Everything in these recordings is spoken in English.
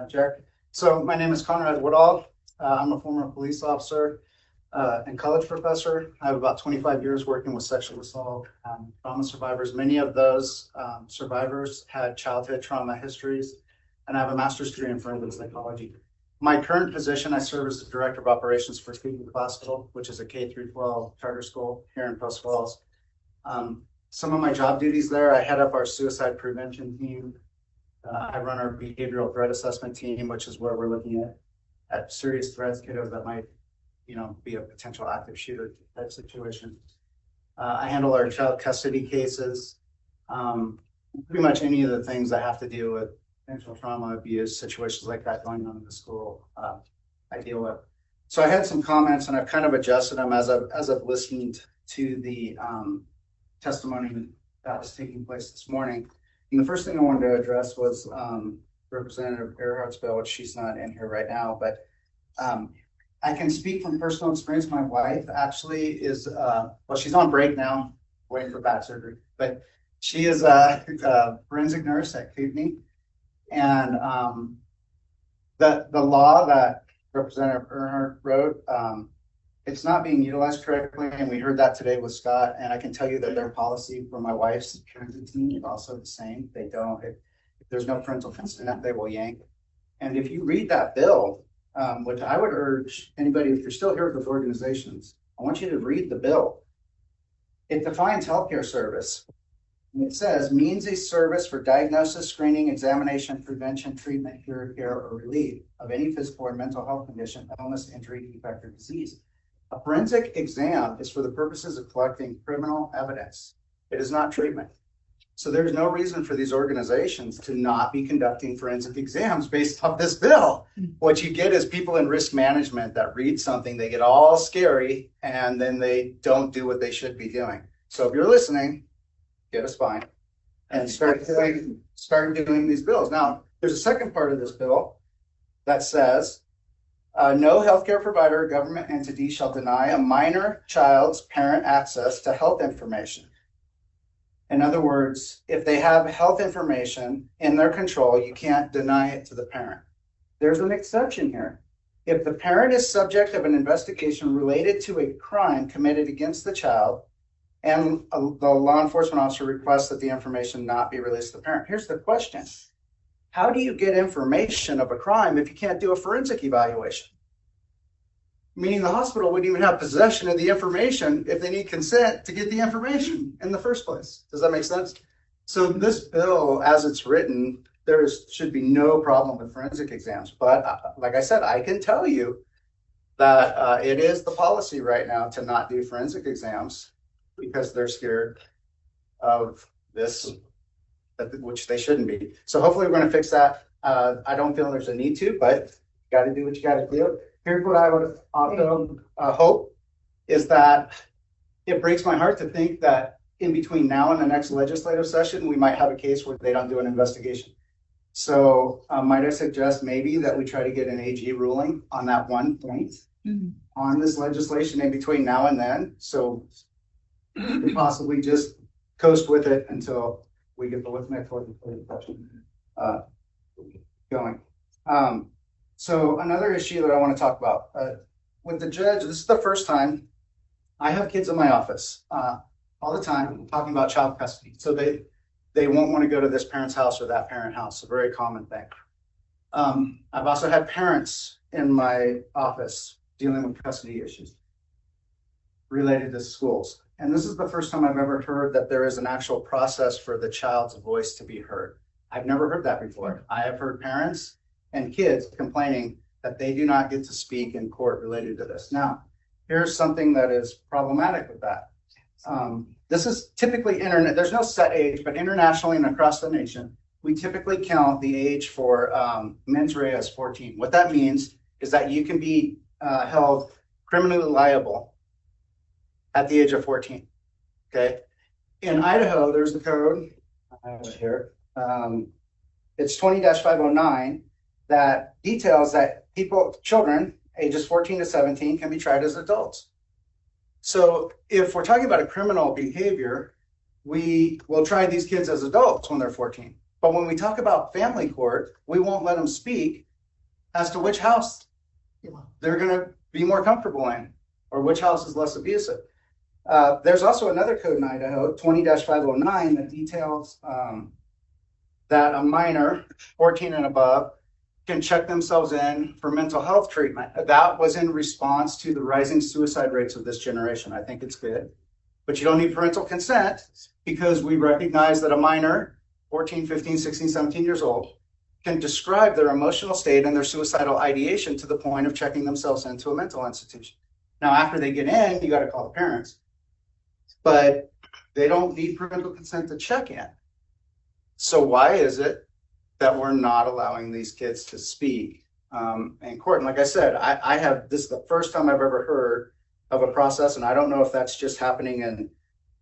Jack. So my name is Conrad Woodall. I'm a former police officer and college professor. I have about 25 years working with sexual assault trauma survivors. Many of those survivors had childhood trauma histories, and I have a master's degree in forensic psychology. My current position, I serve as the Director of Operations for Cleveland Hospital, which is a K-12 charter school here in Post Falls. Some of my job duties there, I head up our suicide prevention team. I run our behavioral threat assessment team, which is where we're looking at serious threats, kiddos that might, be a potential active shooter type situation. I handle our child custody cases. Pretty much any of the things that have to do with potential trauma, abuse, situations like that going on in the school, I deal with. So I had some comments, and I've kind of adjusted them as I've listened to the testimony that was taking place this morning. And the first thing I wanted to address was Representative Earhart's bill, which she's not in here right now, but I can speak from personal experience. My wife actually is, she's on break now, waiting for back surgery, but she is a forensic nurse at Kootenai. And the law that Representative Earhart wrote, it's not being utilized correctly, and we heard that today with Scott. And I can tell you that their policy for my wife's parenting team is also the same. They don't, if there's no parental consent, they will yank. And if you read that bill, which I would urge anybody, if you're still here with organizations, I want you to read the bill. It defines healthcare service. And it says, means a service for diagnosis, screening, examination, prevention, treatment, cure, care, or relief of any physical or mental health condition, illness, injury, defect, or disease. A forensic exam is for the purposes of collecting criminal evidence. It is not treatment. So there's no reason for these organizations to not be conducting forensic exams based off this bill. What you get is people in risk management that read something, they get all scary, and then they don't do what they should be doing. So if you're listening, get a spine and start doing these bills. Now, there's a second part of this bill that says, no healthcare provider or government entity shall deny a minor child's parent access to health information. In other words, if they have health information in their control, you can't deny it to the parent. There's an exception here. If the parent is subject of an investigation related to a crime committed against the child, and the law enforcement officer requests that the information not be released to the parent. Here's the question. How do you get information of a crime if you can't do a forensic evaluation? Meaning the hospital wouldn't even have possession of the information if they need consent to get the information in the first place. Does that make sense? So this bill, as it's written, should be no problem with forensic exams. But like I said, I can tell you that it is the policy right now to not do forensic exams because they're scared of this, which they shouldn't be. So hopefully we're going to fix that. I don't feel there's a need to, but you got to do what you got to do. Here's what I would also hope is that it breaks my heart to think that in between now and the next legislative session, we might have a case where they don't do an investigation. So might I suggest maybe that we try to get an AG ruling on that one point on this legislation in between now and then. So we could possibly just coast with it until we get the next legislative session going. So another issue that I want to talk about with the judge, this is the first time I have kids in my office all the time talking about child custody. So they won't want to go to this parent's house or that parent house, a very common thing. I've also had parents in my office dealing with custody issues related to schools. And this is the first time I've ever heard that there is an actual process for the child's voice to be heard. I've never heard that before. I have heard parents and kids complaining that they do not get to speak in court related to this. Now, here's something that is problematic with that. This is typically internet. There's no set age, but internationally and across the nation, we typically count the age for mens rea as 14. What that means is that you can be held criminally liable at the age of 14. Okay. In Idaho, there's the code. I have it here. It's 20-509 that details that children ages 14 to 17 can be tried as adults. So if we're talking about a criminal behavior, we will try these kids as adults when they're 14. But when we talk about family court, we won't let them speak as to which house they're going to be more comfortable in, or which house is less abusive. There's also another code in Idaho, 20-509, that details that a minor, 14 and above, can check themselves in for mental health treatment. That was in response to the rising suicide rates of this generation. I think it's good. But you don't need parental consent, because we recognize that a minor, 14, 15, 16, 17 years old, can describe their emotional state and their suicidal ideation to the point of checking themselves into a mental institution. Now, after they get in, you got to call the parents, but they don't need parental consent to check in. So why is it that we're not allowing these kids to speak in court? And like I said, I have, this is the first time I've ever heard of a process, and I don't know if that's just happening in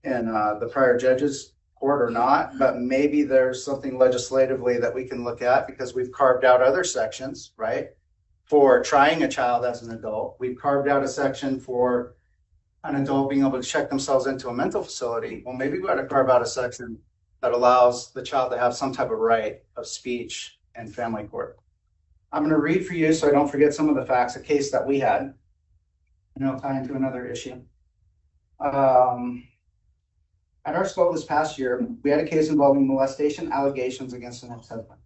the prior judge's court or not, but maybe there's something legislatively that we can look at, because we've carved out other sections, right, for trying a child as an adult. We've carved out a section for an adult being able to check themselves into a mental facility. Well, maybe we ought to carve out a section that allows the child to have some type of right of speech in family court. I'm going to read for you so I don't forget some of the facts, a case that we had, and it'll tie into another issue. At our school this past year, we had a case involving molestation allegations against an ex-husband.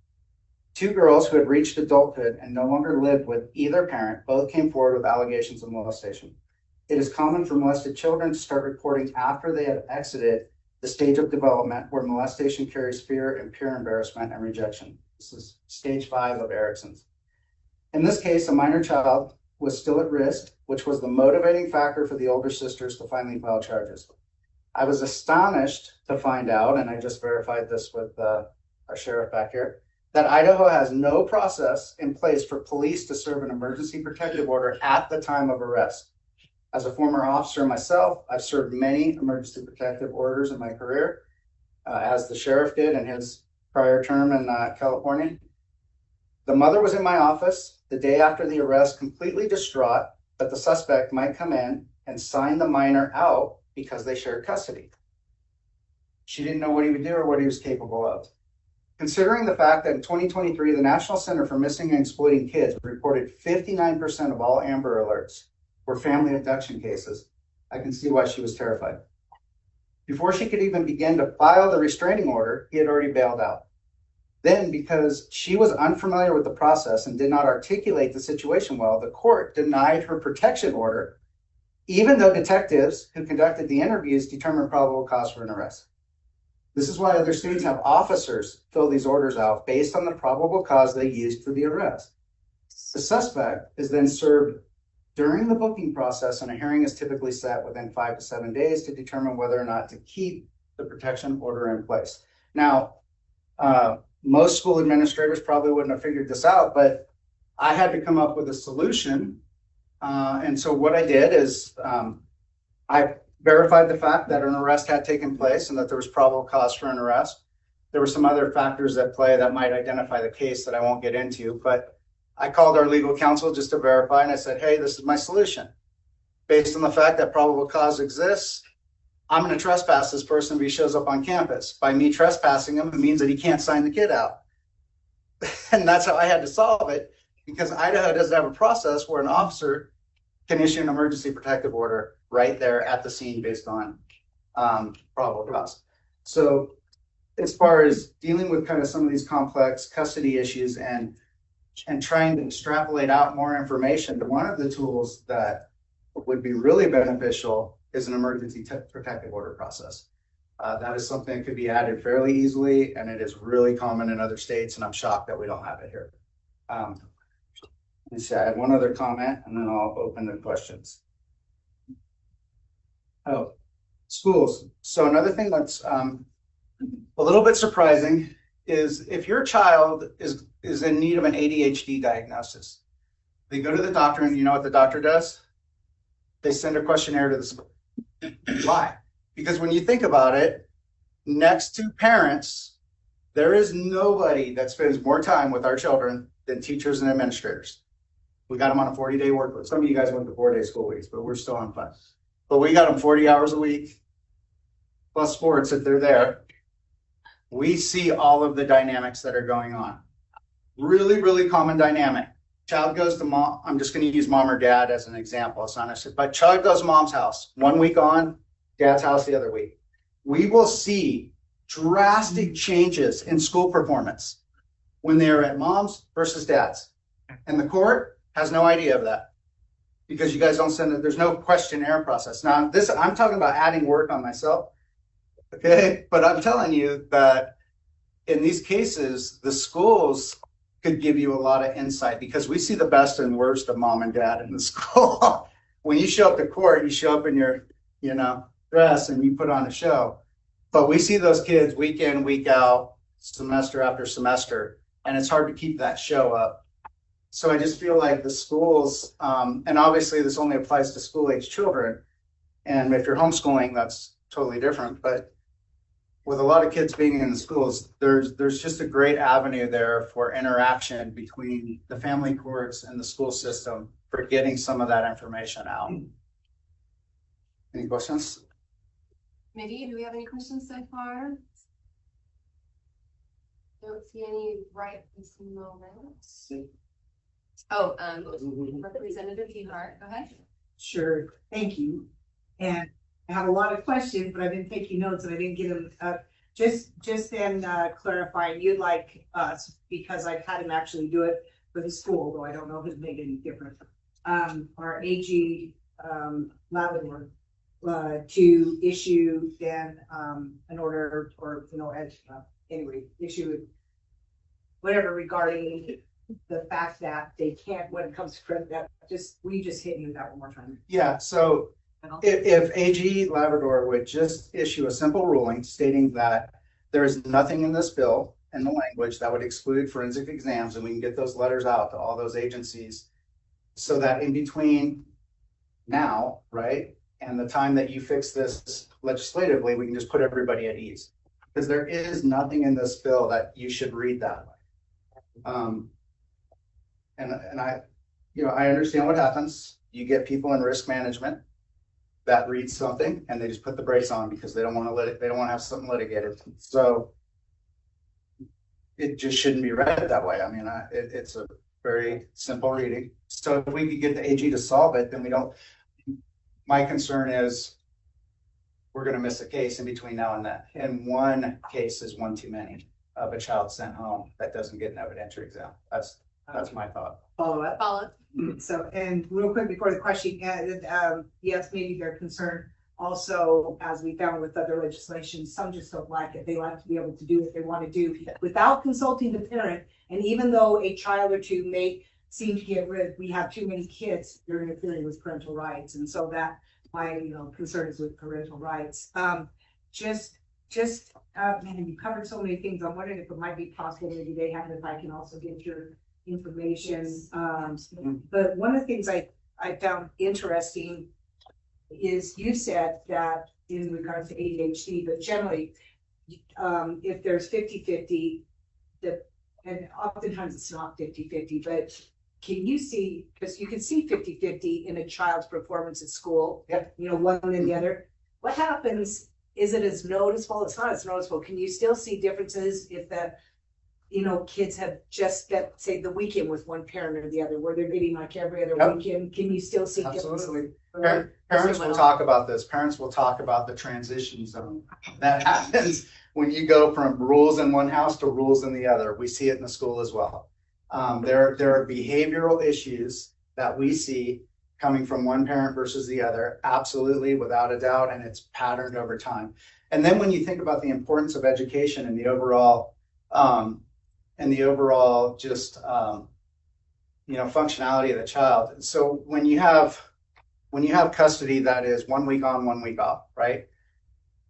Two girls who had reached adulthood and no longer lived with either parent both came forward with allegations of molestation. It is common for molested children to start reporting after they have exited the stage of development where molestation carries fear and peer embarrassment and rejection. This is stage 5 of Erickson's. In this case, a minor child was still at risk, which was the motivating factor for the older sisters to finally file charges. I was astonished to find out, and I just verified this with our sheriff back here, that Idaho has no process in place for police to serve an emergency protective order at the time of arrest. As a former officer myself, I've served many emergency protective orders in my career, as the sheriff did in his prior term in California. The mother was in my office the day after the arrest, completely distraught that the suspect might come in and sign the minor out because they shared custody. She didn't know what he would do or what he was capable of. Considering the fact that in 2023, the National Center for Missing and Exploiting Kids reported 59% of all Amber Alerts were family abduction cases, I can see why she was terrified. Before she could even begin to file the restraining order, he had already bailed out. Then, because she was unfamiliar with the process and did not articulate the situation well, the court denied her protection order, even though detectives who conducted the interviews determined probable cause for an arrest. This is why other states have officers fill these orders out based on the probable cause they used for the arrest. The suspect is then served during the booking process, and a hearing is typically set within 5 to 7 days to determine whether or not to keep the protection order in place. Now, most school administrators probably wouldn't have figured this out, but I had to come up with a solution. And so what I did is I verified the fact that an arrest had taken place and that there was probable cause for an arrest. There were some other factors at play that might identify the case that I won't get into, but I called our legal counsel just to verify, and I said, hey, this is my solution. Based on the fact that probable cause exists, I'm going to trespass this person if he shows up on campus. By me trespassing him, it means that he can't sign the kid out. And that's how I had to solve it, because Idaho doesn't have a process where an officer can issue an emergency protective order right there at the scene based on probable cause. So as far as dealing with kind of some of these complex custody issues and trying to extrapolate out more information, one of the tools that would be really beneficial is an emergency protective order process. That is something that could be added fairly easily, and it is really common in other states, and I'm shocked that we don't have it here. Let's see, I have one other comment, and then I'll open the questions. Oh, schools. So another thing that's a little bit surprising is if your child is in need of an ADHD diagnosis, they go to the doctor, and you know what the doctor does? They send a questionnaire to the school. Why? Because when you think about it, next to parents, there is nobody that spends more time with our children than teachers and administrators. We got them on a 40-day work week. Some of you guys went to 4-day school weeks, but we're still on 5. But we got them 40 hours a week, plus sports if they're there. We see all of the dynamics that are going on. Really, really common dynamic. Child goes to mom. I'm just going to use mom or dad as an example. It's not necessarily, but child goes to mom's house 1 week on, dad's house the other week. We will see drastic changes in school performance when they're at mom's versus dad's. And the court has no idea of that because you guys don't send it. There's no questionnaire process. Now, this, I'm talking about adding work on myself. Okay. But I'm telling you that in these cases, the schools could give you a lot of insight because we see the best and worst of mom and dad in the school. When you show up to court, you show up in your, dress and you put on a show. But we see those kids week in, week out, semester after semester, and it's hard to keep that show up. So I just feel like the schools, and obviously this only applies to school-age children, and if you're homeschooling, that's totally different. But with a lot of kids being in the schools, there's just a great avenue there for interaction between the family courts and the school system for getting some of that information out. Any questions? Maybe, do we have any questions so far? Don't see any right this moment. Oh, Representative Ehart, go ahead. Sure, thank you. And I have a lot of questions, but I've been taking notes and I didn't get them. Just then clarifying, you'd like us, because I've had him actually do it for the school, though I don't know if it's made any difference. Our AG Labrador to issue then an order, or anyway, issue whatever regarding the fact that they can't, when it comes to credit, that will you just hit me with that one more time? Yeah, so if AG Labrador would just issue a simple ruling stating that there is nothing in this bill and the language that would exclude forensic exams, and we can get those letters out to all those agencies so that in between now, right, and the time that you fix this legislatively, we can just put everybody at ease. Because there is nothing in this bill that you should read that way. And I understand what happens. You get people in risk management that read something and they just put the brakes on because they don't want to have something litigated. So it just shouldn't be read that way. I mean, it's a very simple reading. So if we could get the AG to solve it, then we don't. My concern is we're going to miss a case in between now and then. And one case is one too many of a child sent home that doesn't get an evidentiary exam. That's my thought. Follow up. Follow up. So, and real quick before the question, yes, maybe they're concerned. Also, as we found with other legislation, some just don't like it. They like to be able to do what they want to do without consulting the parent. And even though a child or two may seem to get rid, we have too many kids, they're interfering with parental rights. And so that my concern is with parental rights. Man, you covered so many things. I'm wondering if it might be possible maybe they have, if I can also get your information. But one of the things I found interesting is you said that in regards to ADHD, but generally, if there's 50-50, and oftentimes it's not 50-50, but can you see, because you can see 50-50 in a child's performance at school, one and the other. What happens? Is it as noticeable? It's not as noticeable. Can you still see differences if the kids have just spent, say, the weekend with one parent or the other, where they're getting like every other weekend? Can you still see Absolutely. differences? Parents will talk about this. Parents will talk about the transition zone that happens when you go from rules in one house to rules in the other. We see it in the school as well. There are behavioral issues that we see coming from one parent versus the other, absolutely, without a doubt, and it's patterned over time. And then when you think about the importance of education and the overall functionality of the child. So when you have custody that is 1 week on, 1 week off, right?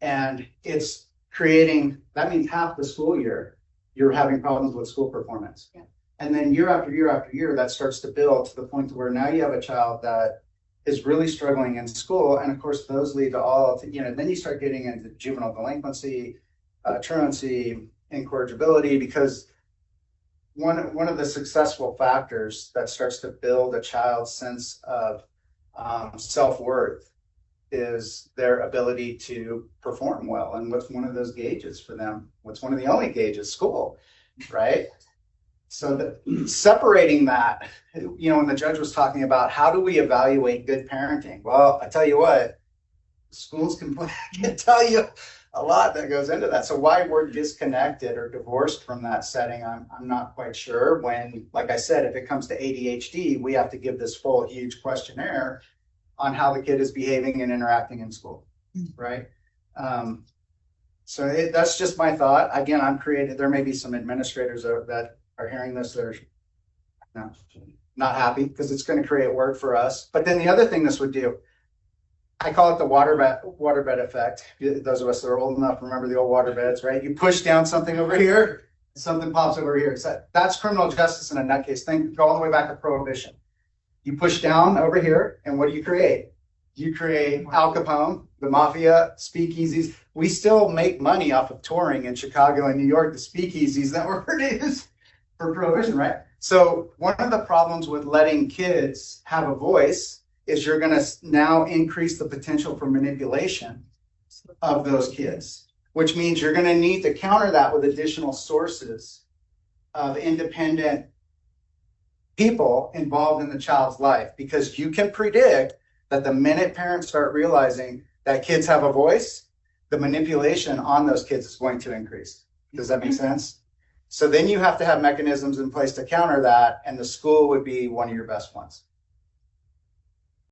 And it's creating, that means half the school year, you're having problems with school performance. Yeah. And then year after year after year, that starts to build to the point where now you have a child that is really struggling in school. And of course, those lead to then you start getting into juvenile delinquency, truancy, incorrigibility, because one of the successful factors that starts to build a child's sense of self-worth is their ability to perform well. And what's one of those gauges for them? What's one of the only gauges? School, right? So separating that, you know, when the judge was talking about how do we evaluate good parenting? Well, I tell you what, schools can tell you a lot that goes into that. So why we're disconnected or divorced from that setting, I'm not quite sure. When, like I said, if it comes to ADHD, we have to give this full huge questionnaire on how the kid is behaving and interacting in school, right? So that's just my thought. Again, I'm creative. There may be some administrators that are hearing this that are not happy because it's going to create work for us. But then the other thing this would do, I call it the waterbed effect. Those of us that are old enough remember the old waterbeds, right? You push down something over here, something pops over here. So that's criminal justice in a nutcase. Go all the way back to prohibition. You push down over here, and what do you create? You create Al Capone, the mafia, speakeasies. We still make money off of touring in Chicago and New York, the speakeasies that were produced for prohibition, right? So one of the problems with letting kids have a voice is you're going to now increase the potential for manipulation of those kids, which means you're going to need to counter that with additional sources of independent people involved in the child's life, because you can predict that the minute parents start realizing that kids have a voice, the manipulation on those kids is going to increase. Does that make sense? So then you have to have mechanisms in place to counter that, and the school would be one of your best ones.